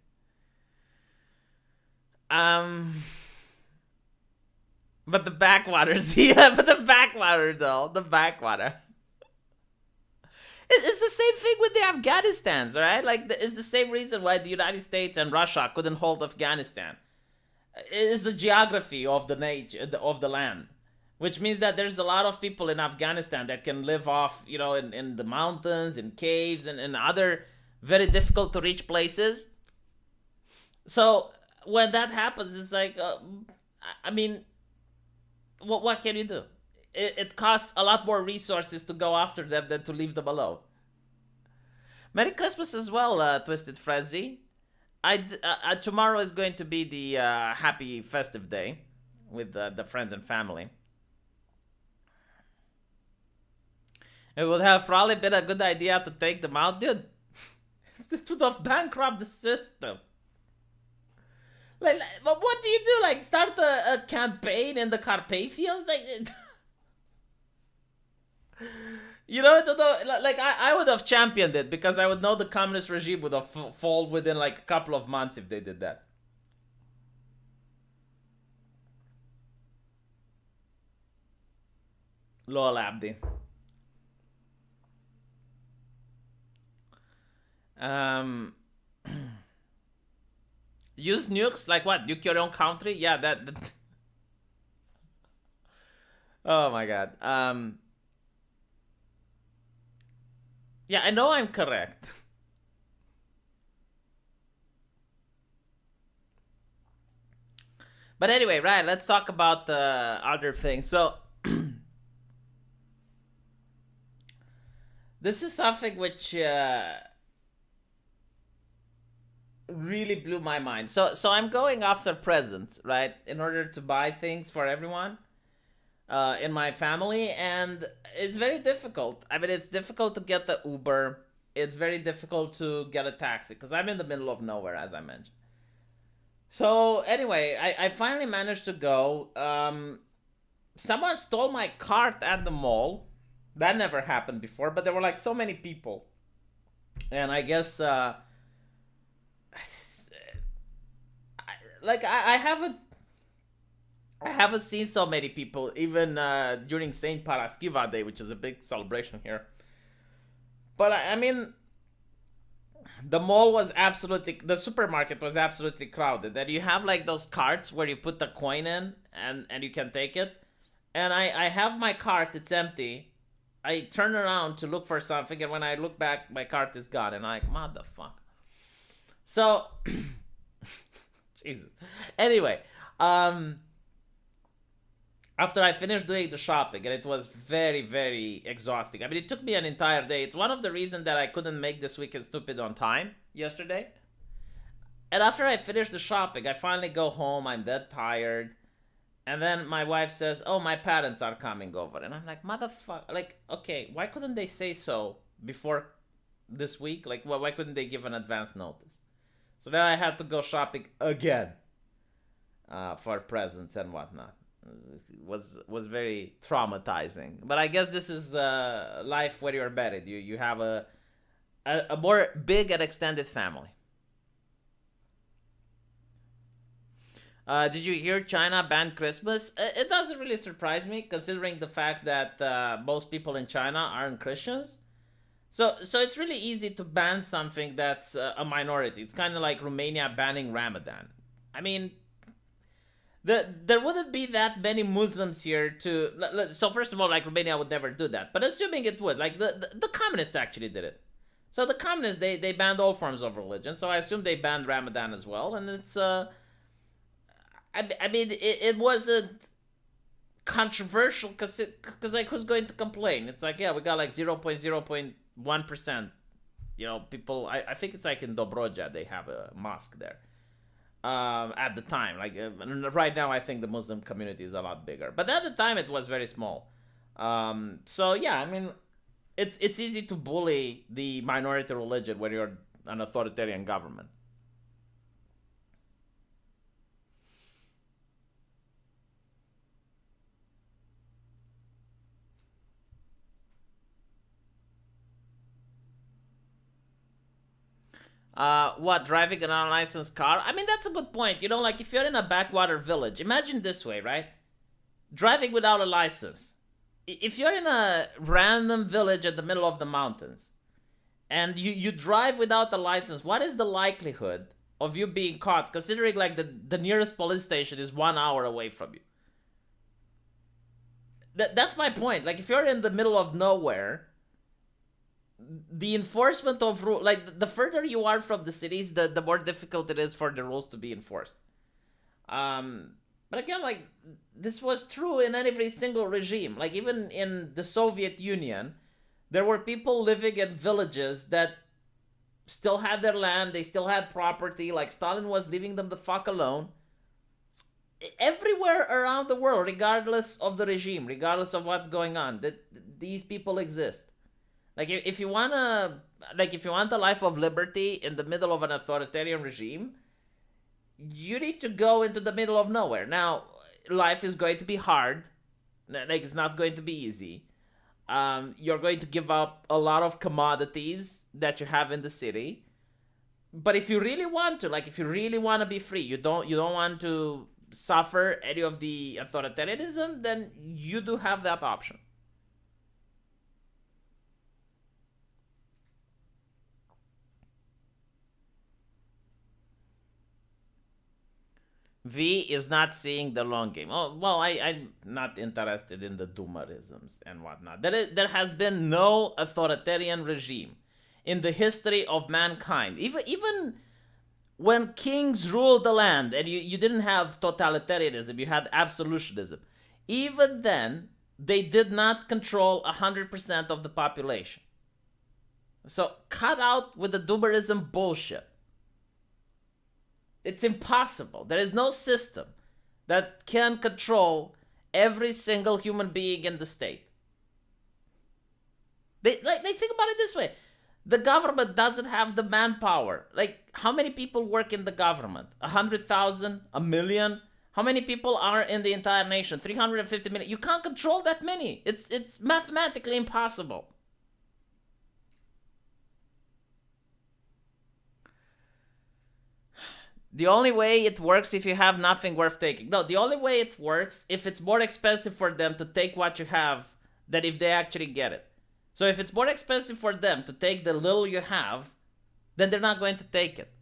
But the backwaters, yeah, but the backwater, though. The backwater. It's the same thing with the Afghanistans, right? Like, it's the same reason why the United States and Russia couldn't hold Afghanistan. It is the geography of the nature of the land, which means that there's a lot of people in Afghanistan that can live off, in the mountains, in caves, and in other very difficult to reach places. So when that happens, it's like, I mean, what can you do? It costs a lot more resources to go after them than to leave them alone. Merry Christmas as well, Twisted Frenzy. Tomorrow is going to be the happy festive day with the friends and family. It would have probably been a good idea to take them out, dude. It would have bankrupted the system. Like, but what do you do? Like, start a campaign in the Carpathians? Like, like, I would have championed it, because I would know the communist regime would have fall within like a couple of months if they did that. Lol, Abdi. Um, Use nukes? Like what? Nuke your own country? Yeah, that oh my god. Yeah, I know I'm correct. But anyway, right, let's talk about the other thing. So, this is something which really blew my mind. So I'm going after presents, right, in order to buy things for everyone in my family, and it's very difficult. I mean, it's difficult to get the Uber. It's very difficult to get a taxi because I'm in the middle of nowhere, as I mentioned. So anyway, I finally managed to go. Someone stole my cart at the mall. That never happened before, but there were like so many people, and I guess like I haven't seen so many people even during Saint Paraskiva Day, which is a big celebration here. But I mean, the supermarket was absolutely crowded. And you have like those carts where you put the coin in and you can take it. And I have my cart, it's empty. I turn around to look for something, and when I look back, my cart is gone, and I'm like, motherfucker. So, Jesus. Anyway, um, after I finished doing the shopping, and it was very, very exhausting. I mean, it took me an entire day. It's one of the reasons that I couldn't make this weekend stupid on time yesterday. And after I finished the shopping, I finally go home. I'm dead tired. And then my wife says, "Oh, my parents are coming over." And I'm like, "Motherfucker. Like, okay, why couldn't they say so before this week? Like, why couldn't they give an advance notice?" So then I had to go shopping again for presents and whatnot. Was very traumatizing. But I guess this is life where you're buried. You have a more big and extended family. Did you hear China banned Christmas? It doesn't really surprise me, considering the fact that most people in China aren't Christians. So it's really easy to ban something that's a minority. It's kind of like Romania banning Ramadan. I mean, there wouldn't be that many Muslims here to. So first of all, like Romania would never do that. But assuming it would, like the communists actually did it. So the communists they banned all forms of religion. So I assume they banned Ramadan as well, and it's I mean, it wasn't controversial because like who's going to complain? It's like, yeah, we got like 0.0.1%. People. I think it's like in Dobroja they have a mosque there. At the time, like right now, I think the Muslim community is a lot bigger, but at the time it was very small. So yeah, I mean, it's easy to bully the minority religion when you're an authoritarian government. What, driving an unlicensed car? I mean, that's a good point. Like if you're in a backwater village, imagine this way, right? Driving without a license. If you're in a random village at the middle of the mountains and you drive without the license, what is the likelihood of you being caught, considering like the nearest police station is 1 hour away from you? That's my point. Like if you're in the middle of nowhere, the enforcement of rule, like the further you are from the cities, the more difficult it is for the rules to be enforced. um but again, like this was true in every single regime. Like even in the Soviet Union, there were people living in villages that still had their land, they still had property. Like Stalin was leaving them the fuck alone. Everywhere around the world, regardless of the regime, regardless of what's going on, that these people exist. Like if you wanna, like if you want a life of liberty in the middle of an authoritarian regime, you need to go into the middle of nowhere. Now, life is going to be hard. Like it's not going to be easy. You're going to give up a lot of commodities that you have in the city. But if you really want to, like if you really want to be free, you don't want to suffer any of the authoritarianism, then you do have that option. V is not seeing the long game. Oh, well, I'm not interested in the doomerisms and whatnot. There has been no authoritarian regime in the history of mankind. Even when kings ruled the land and you didn't have totalitarianism, you had absolutionism. Even then, they did not control 100% of the population. So cut out with the doomerism bullshit. It's impossible. There is no system that can control every single human being in the state. They think about it this way. The government doesn't have the manpower. Like, how many people work in the government? 100,000? A million? How many people are in the entire nation? 350 million? You can't control that many. It's mathematically impossible. The only way it works if you have nothing worth taking. No, the only way it works if it's more expensive for them to take what you have than if they actually get it. So if it's more expensive for them to take the little you have, then they're not going to take it.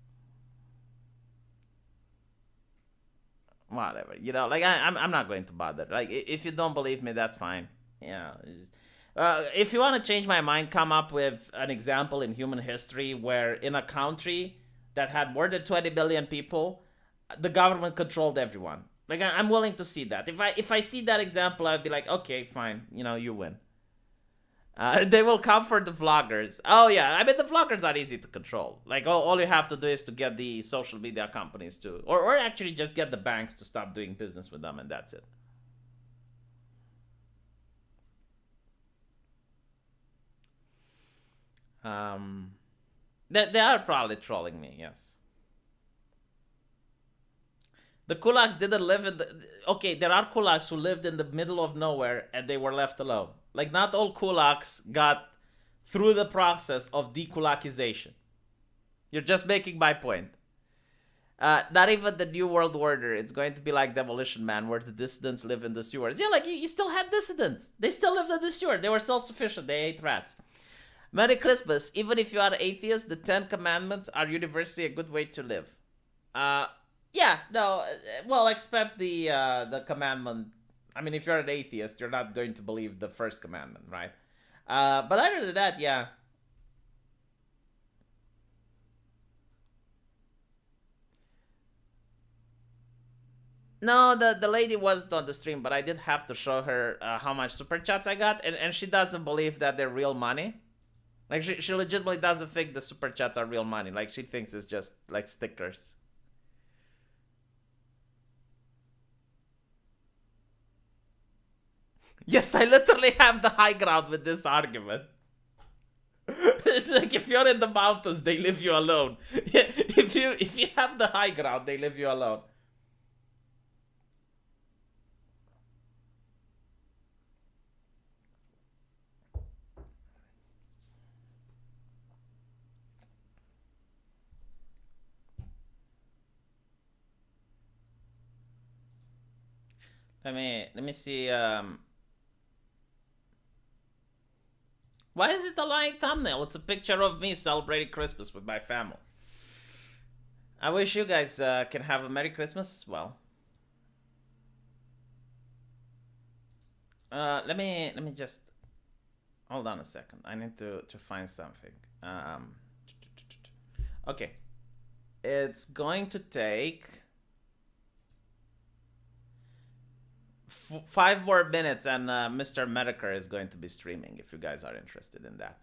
Whatever, like I'm not going to bother. Like, if you don't believe me, that's fine. Yeah. If you want to change my mind, come up with an example in human history where in a country that had more than 20 million people, the government controlled everyone. Like, I'm willing to see that. If I see that example, I'd be like, okay, fine, you win. They will come for the vloggers. Oh yeah, I mean, the vloggers are easy to control. Like, all you have to do is to get the social media companies to, or actually just get the banks to stop doing business with them, and that's it. They are probably trolling me, yes. The kulaks didn't live in the... Okay, there are kulaks who lived in the middle of nowhere and they were left alone. Like, not all kulaks got through the process of dekulakization. You're just making my point. Not even the New World Order. It's going to be like Demolition Man, where the dissidents live in the sewers. Yeah, like, you still have dissidents. They still lived in the sewer. They were self-sufficient. They ate rats. Merry Christmas. Even if you are atheist, the 10 Commandments are universally a good way to live. Yeah, no, well, except the commandment. I mean, if you're an atheist, you're not going to believe the first commandment, right? But other than that, yeah. No, the lady wasn't on the stream, but I did have to show her how much super chats I got, and she doesn't believe that they're real money. Like, she legitimately doesn't think the super chats are real money. Like, she thinks it's just, like, stickers. Yes, I literally have the high ground with this argument. It's like, if you're in the mountains, they leave you alone. If you have the high ground, they leave you alone. Let me see. Why is it a lying thumbnail? It's a picture of me celebrating Christmas with my family. I wish you guys can have a Merry Christmas as well. Let me just hold on a second. I need to find something. Okay, it's going to take 5 more minutes, and Mr. Medicare is going to be streaming if you guys are interested in that.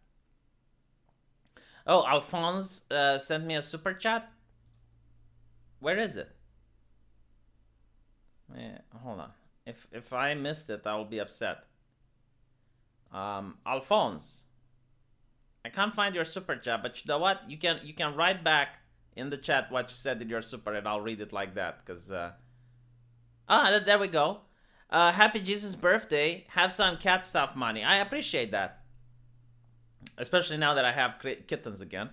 Oh, Alphonse sent me a super chat. Where is it? Yeah, hold on. If I missed it, I'll be upset. Alphonse, I can't find your super chat, but you know what? You can write back in the chat what you said in your super, and I'll read it like that. Cause there we go. Happy Jesus birthday. Have some cat stuff money. I appreciate that. Especially now that I have kittens again.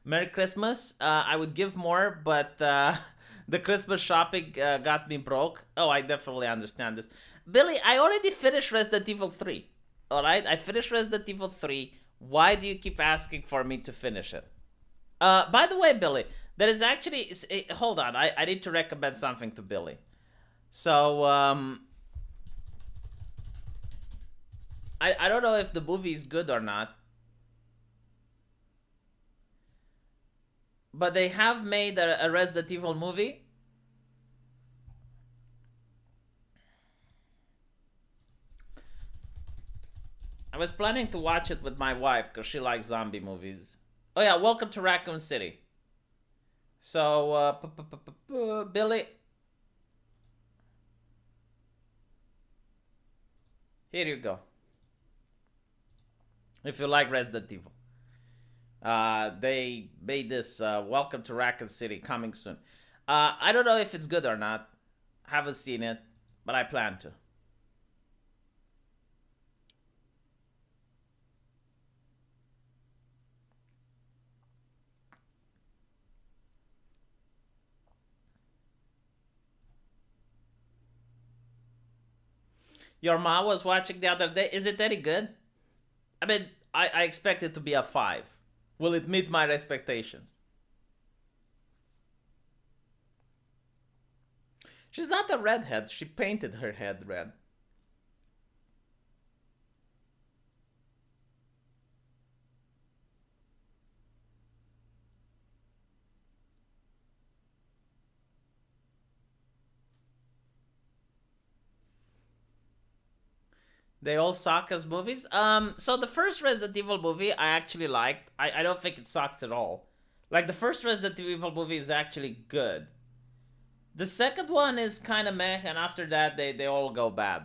Merry Christmas. I would give more, but the Christmas shopping got me broke. Oh, I definitely understand this. Billy, I already finished Resident Evil 3. Alright? I finished Resident Evil 3. Why do you keep asking for me to finish it? By the way, Billy, That is actually. Hold on, I need to recommend something to Billy. So I don't know if the movie is good or not, but they have made a Resident Evil movie. I was planning to watch it with my wife because she likes zombie movies. Oh yeah, welcome to Raccoon City. So Billy, here you go. If you like Resident Evil, they made this Welcome to Raccoon City coming soon. I don't know if it's good or not. Haven't seen it, but I plan to. Your mom was watching the other day. Is it any good? I mean, I expect it to be a 5. Will it meet my expectations? She's not a redhead. She painted her head red. They all suck as movies. So the first Resident Evil movie I actually liked. I don't think it sucks at all. Like the first Resident Evil movie is actually good. The second one is kind of meh, and after that they all go bad.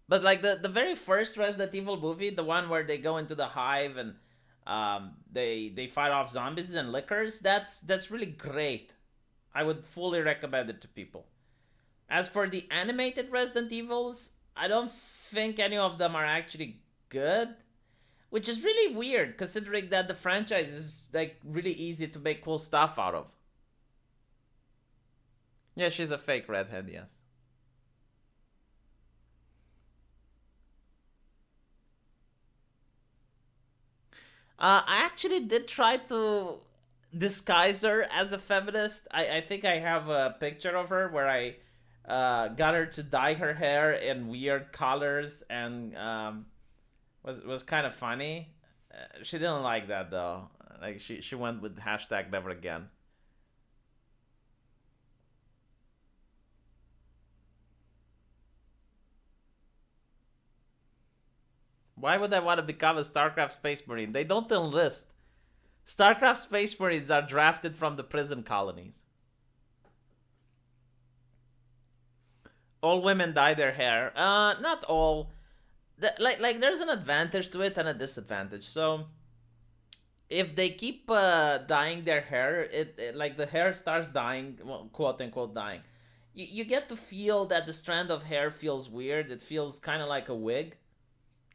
But like the very first Resident Evil movie, the one where they go into the hive and they fight off zombies and lickers, that's really great. I would fully recommend it to people. As for the animated Resident Evils, I don't think any of them are actually good, which is really weird considering that the franchise is like really easy to make cool stuff out of. Yeah, she's a fake redhead, yes. I actually did try to disguise her as a feminist. I think I have a picture of her where I got her to dye her hair in weird colors and was kind of funny. She didn't like that though. Like she went with hashtag never again. Why would I want to become a StarCraft Space Marine? They don't enlist. StarCraft Space Marines are drafted from the prison colonies. All women dye their hair. Not all. Like there's an advantage to it and a disadvantage. So if they keep dyeing their hair, like the hair starts dying, well, quote unquote dying. You get to feel that the strand of hair feels weird. It feels kind of like a wig.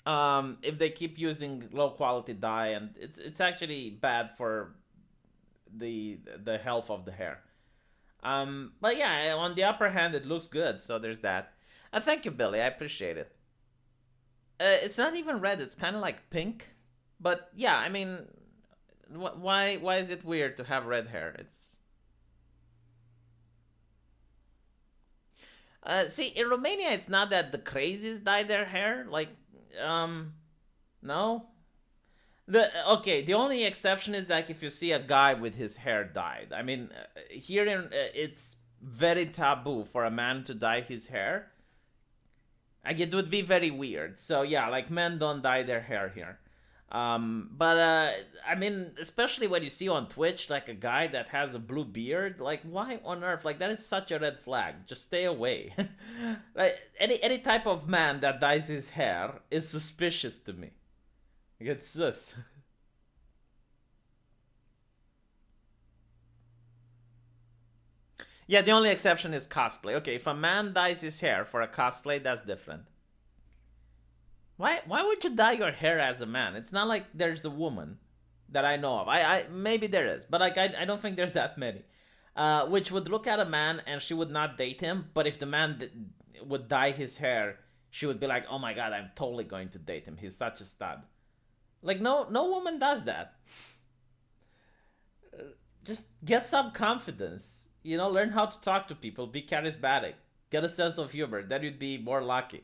If they keep using low quality dye, and it's actually bad for the health of the hair. But yeah, on the upper hand, it looks good. So there's that. Thank you, Billy. I appreciate it. It's not even red. It's kind of like pink. But yeah, I mean, why is it weird to have red hair? It's see, in Romania, it's not that the crazies dye their hair. Like, um, no. The only exception is like if you see a guy with his hair dyed. I mean, here in it's very taboo for a man to dye his hair. Like it would be very weird. So yeah, like men don't dye their hair here. But I mean, especially when you see on Twitch like a guy that has a blue beard, like why on earth? Like that is such a red flag. Just stay away. Like any type of man that dyes his hair is suspicious to me. It's sus. Yeah, the only exception is cosplay. Okay, if a man dyes his hair for a cosplay, that's different. Why would you dye your hair as a man? It's not like there's a woman that I know of. I maybe there is, but like I don't think there's that many. Which would look at a man and she would not date him, but if the man would dye his hair, she would be like, "Oh my god, I'm totally going to date him. He's such a stud." Like no woman does that. just get some confidence. Learn how to talk to people, be charismatic, get a sense of humor. Then you'd be more lucky.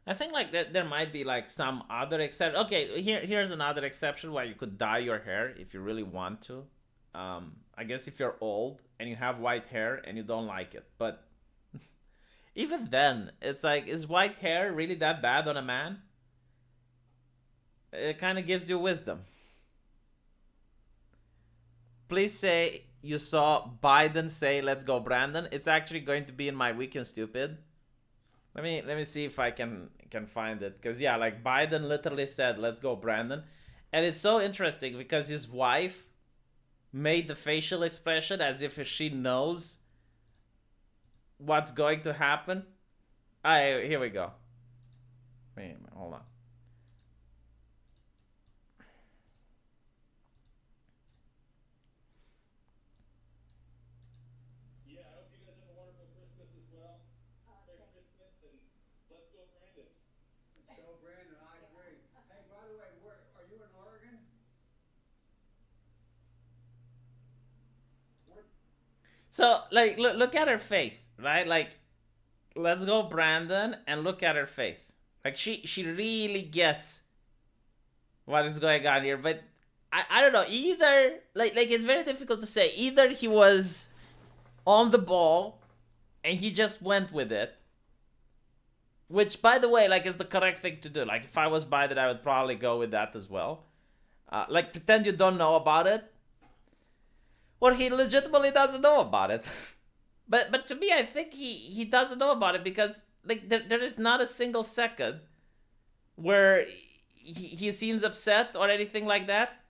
I think like that there might be like some other exception. Okay, here's another exception where you could dye your hair if you really want to. I guess if you're old and you have white hair and you don't like it, but even then, it's like, is white hair really that bad on a man? It kind of gives you wisdom. Please say you saw Biden say "Let's go, Brandon." It's actually going to be in my Weekend Stupid. Let me see if I can find it, because yeah, like Biden literally said "Let's go, Brandon," and it's so interesting because his wife made the facial expression as if she knows what's going to happen. Here we go. Wait a minute, hold on. So like look at her face, right? Like, let's go, Brandon, and look at her face. Like she really gets what is going on here. But I don't know, either like it's very difficult to say. Either he was on the ball and he just went with it, which by the way, like, is the correct thing to do. Like if I was Biden, I would probably go with that as well. Like pretend you don't know about it, or he legitimately doesn't know about it. But to me, I think he doesn't know about it, because like there is not a single second where he seems upset or anything like that.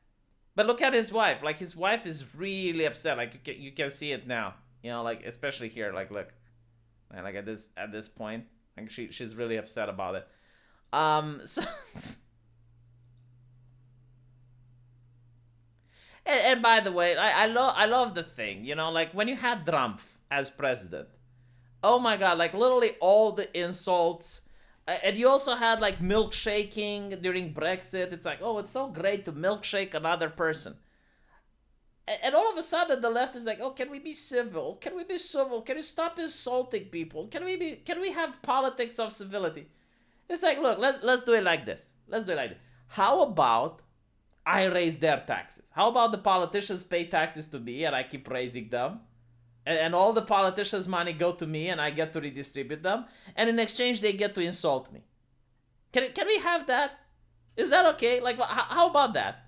But look at his wife. Like his wife is really upset. Like you can see it now. Like especially here. Like look, like at this point, like she's really upset about it. So and by the way, I love the thing. Like when you had Trump as president. Oh my god, like literally all the insults. And you also had like milkshaking during Brexit. It's like, oh, it's so great to milkshake another person. And all of a sudden the left is like, oh, can we be civil? Can we be civil? Can you stop insulting people? Can we have politics of civility? It's like, look, let's do it like this. Let's do it like this. How about I raise their taxes? How about the politicians pay taxes to me and I keep raising them? And all the politicians' money go to me and I get to redistribute them, and in exchange they get to insult me. Can we have that? Is that okay? Like, how about that?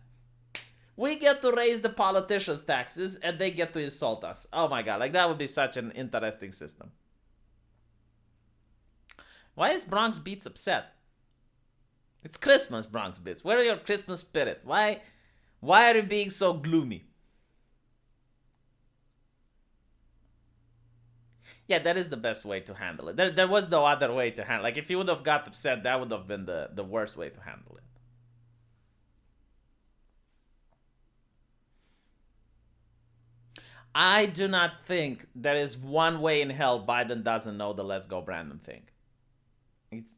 We get to raise the politicians' taxes and they get to insult us. Oh my god, like that would be such an interesting system. Why is Bronx Beats upset? It's Christmas, Bronx Beats. Where are your Christmas spirit? Why are you being so gloomy? Yeah, that is the best way to handle it. There was no other way to handle it. Like, if you would have got upset, that would have been the worst way to handle it. I do not think there is one way in hell Biden doesn't know the "Let's Go, Brandon" thing. It's,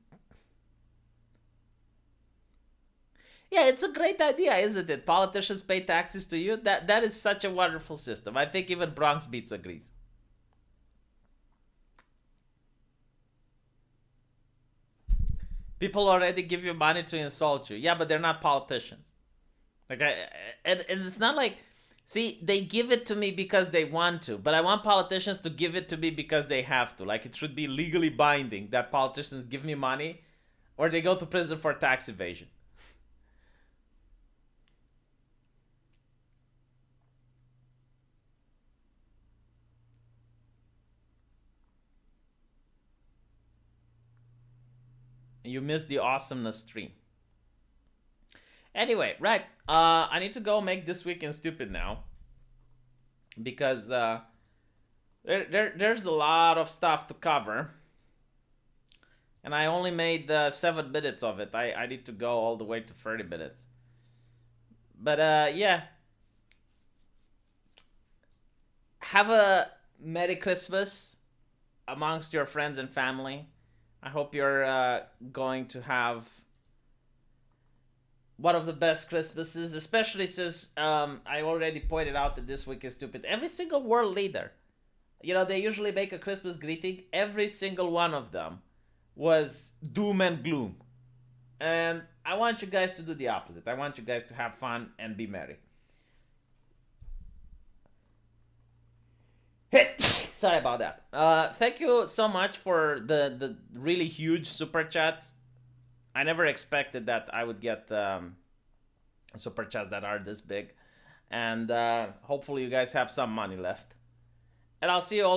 yeah, it's a great idea, isn't it? Politicians pay taxes to you. That is such a wonderful system. I think even Bronx Beats agrees. People already give you money to insult you. Yeah, but they're not politicians. Like and it's not like, see, they give it to me because they want to, but I want politicians to give it to me because they have to. Like, it should be legally binding that politicians give me money or they go to prison for tax evasion. You missed the awesomeness stream. Anyway, right. I need to go make This Week in Stupid now, because there's a lot of stuff to cover, and I only made 7 minutes of it. I need to go all the way to 30 minutes. But yeah, have a Merry Christmas. amongst your friends and family. I hope you're going to have one of the best Christmases, especially since I already pointed out that this week is stupid. Every single world leader, they usually make a Christmas greeting. Every single one of them was doom and gloom. And I want you guys to do the opposite. I want you guys to have fun and be merry. Sorry about that. Thank you so much for the really huge super chats. I never expected that I would get super chats that are this big. And hopefully you guys have some money left. And I'll see you all